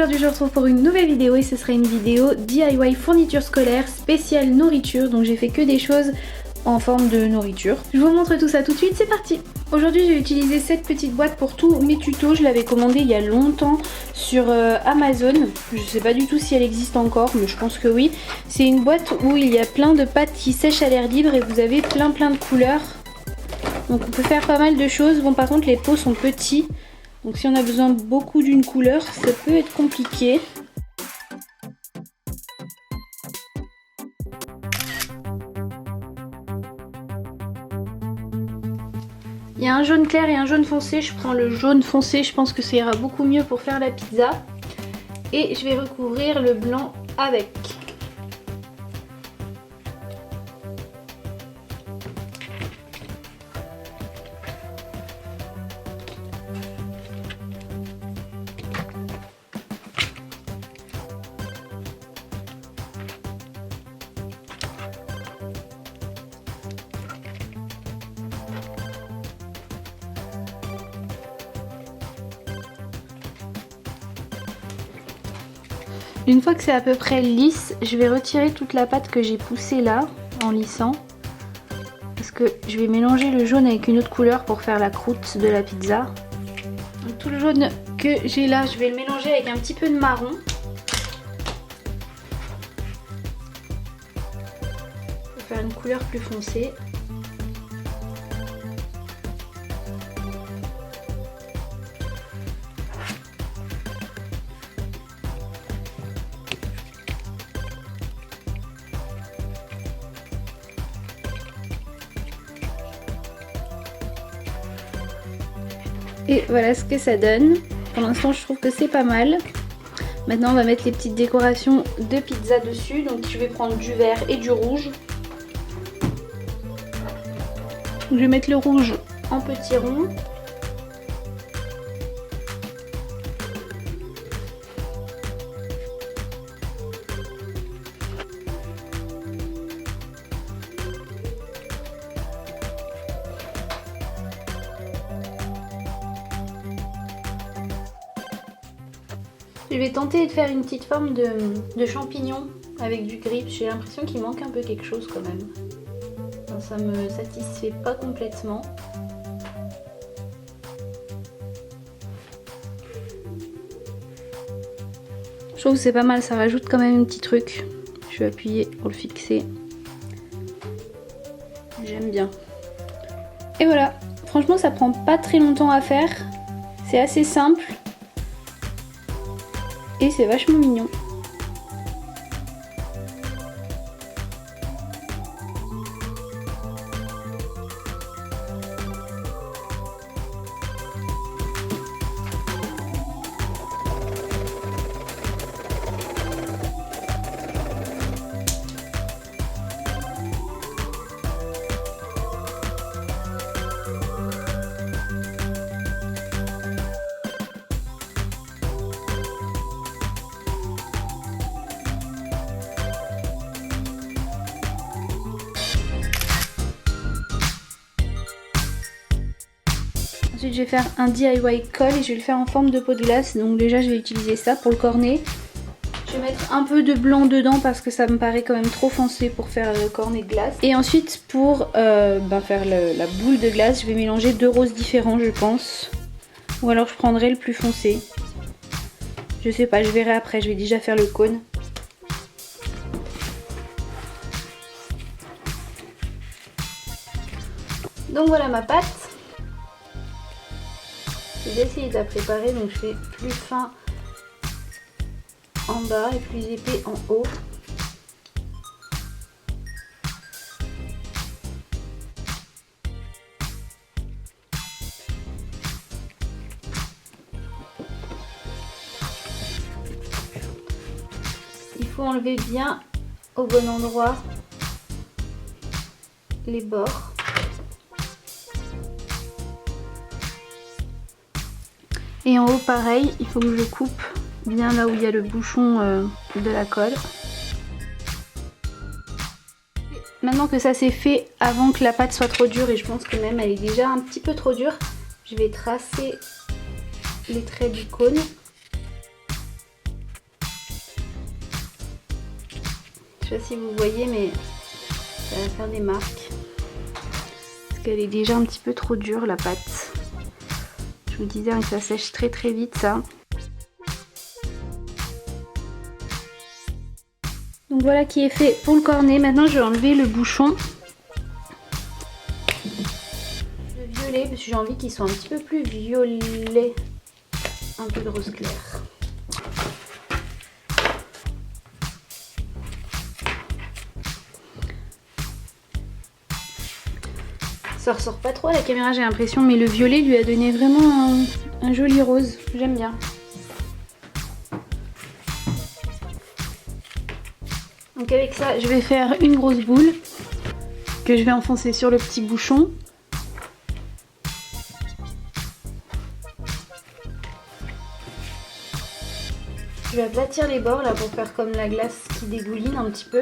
aujourd'hui je vous retrouve pour une nouvelle vidéo et ce sera une vidéo DIY fourniture scolaire spéciale nourriture. Donc j'ai fait que des choses en forme de nourriture. Je vous montre tout ça tout de suite, c'est parti. Aujourd'hui j'ai utilisé cette petite boîte pour tous mes tutos. Je l'avais commandée il y a longtemps sur Amazon. Je sais pas du tout si elle existe encore mais je pense que oui. C'est une boîte où il y a plein de pâtes qui sèchent à l'air libre et vous avez plein de couleurs. Donc on peut faire pas mal de choses. Bon par contre les pots sont petits. Donc si on a besoin beaucoup d'une couleur, ça peut être compliqué. Il y a un jaune clair et un jaune foncé. Je prends le jaune foncé, je pense que ça ira beaucoup mieux pour faire la pizza. Et je vais recouvrir le blanc avec. Une fois que c'est à peu près lisse, je vais retirer toute la pâte que j'ai poussée là, en lissant. Parce que je vais mélanger le jaune avec une autre couleur pour faire la croûte de la pizza. Donc, tout le jaune que j'ai là, je vais le mélanger avec un petit peu de marron. Pour faire une couleur plus foncée. Et voilà ce que ça donne. Pour l'instant je trouve que c'est pas mal. Maintenant on va mettre les petites décorations de pizza dessus. Donc je vais prendre du vert et du rouge. Je vais mettre le rouge en petits ronds. Je vais tenter de faire une petite forme de champignon avec du grip. J'ai l'impression qu'il manque un peu quelque chose quand même. Enfin, ça me satisfait pas complètement. Je trouve que c'est pas mal, ça rajoute quand même un petit truc. Je vais appuyer pour le fixer. J'aime bien. Et voilà, franchement ça prend pas très longtemps à faire. C'est assez simple. Et c'est vachement mignon. Ensuite je vais faire un DIY colle et je vais le faire en forme de pot de glace. Donc déjà je vais utiliser ça pour le cornet. Je vais mettre un peu de blanc dedans parce que ça me paraît quand même trop foncé pour faire le cornet de glace. Et ensuite pour faire la boule de glace, je vais mélanger deux roses différents je pense. Ou alors je prendrai le plus foncé. Je sais pas, je verrai après, je vais déjà faire le cône. Donc voilà ma pâte. J'ai essayé de la préparer, donc je fais plus fin en bas et plus épais en haut. Il faut enlever bien au bon endroit les bords. Et en haut pareil, il faut que je coupe bien là où il y a le bouchon de la colle. Maintenant que ça c'est fait, avant que la pâte soit trop dure, et je pense que même elle est déjà un petit peu trop dure, je vais tracer les traits du cône. sais pas si vous voyez, mais ça va faire des marques. Parce qu'elle est déjà un petit peu trop dure la pâte. Je vous disais que ça sèche très très vite ça. Donc voilà qui est fait pour le cornet. Maintenant je vais enlever le bouchon. Le violet, parce que j'ai envie qu'il soit un petit peu plus violet. Un peu de rose clair. Ça ressort pas trop à la caméra j'ai l'impression, mais le violet lui a donné vraiment un joli rose. J'aime bien. Donc avec ça, je vais faire une grosse boule que je vais enfoncer sur le petit bouchon. Je vais aplatir les bords là pour faire comme la glace qui dégouline un petit peu.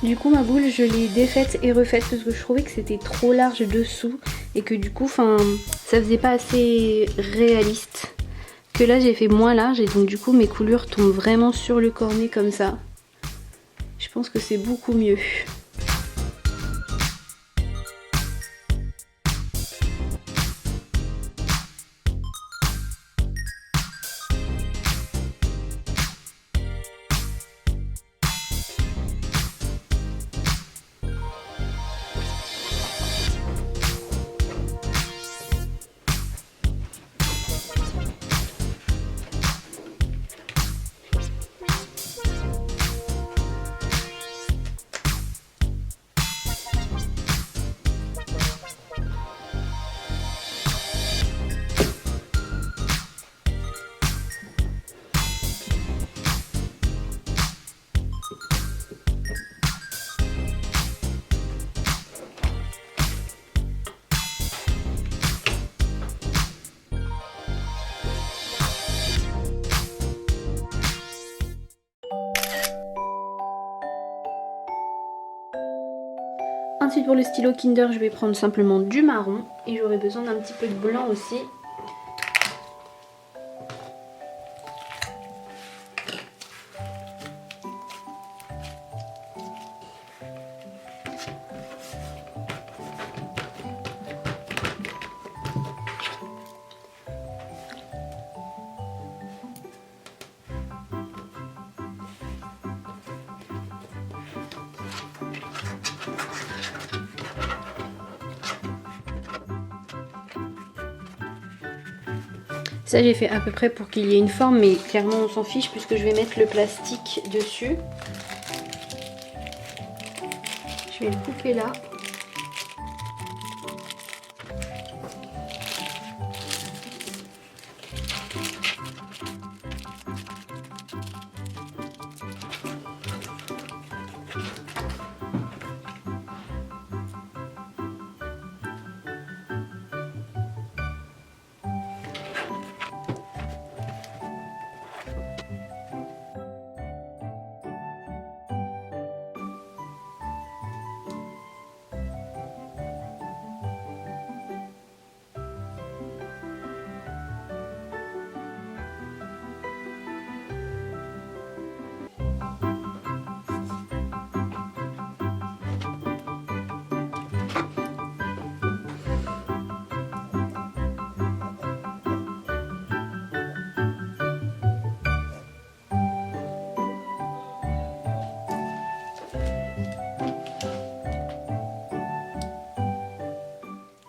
Du coup ma boule je l'ai défaite et refaite parce que je trouvais que c'était trop large dessous et que du coup ça faisait pas assez réaliste. Que là j'ai fait moins large et donc du coup mes coulures tombent vraiment sur le cornet comme ça. Je pense que c'est beaucoup mieux. Ensuite pour le stylo Kinder, je vais prendre simplement du marron et j'aurai besoin d'un petit peu de blanc aussi. Ça j'ai fait à peu près pour qu'il y ait une forme, mais clairement on s'en fiche puisque je vais mettre le plastique dessus. Je vais le couper là.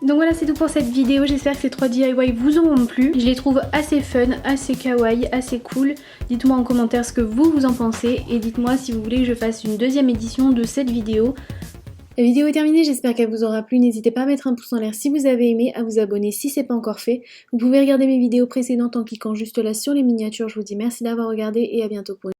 Donc voilà, c'est tout pour cette vidéo, j'espère que ces 3 DIY vous auront plu. Je les trouve assez fun, assez kawaii, assez cool. Dites-moi en commentaire ce que vous en pensez et dites-moi si vous voulez que je fasse une deuxième édition de cette vidéo. La vidéo est terminée, j'espère qu'elle vous aura plu. N'hésitez pas à mettre un pouce en l'air si vous avez aimé, à vous abonner si c'est pas encore fait. Vous pouvez regarder mes vidéos précédentes en cliquant juste là sur les miniatures. Je vous dis merci d'avoir regardé et à bientôt pour une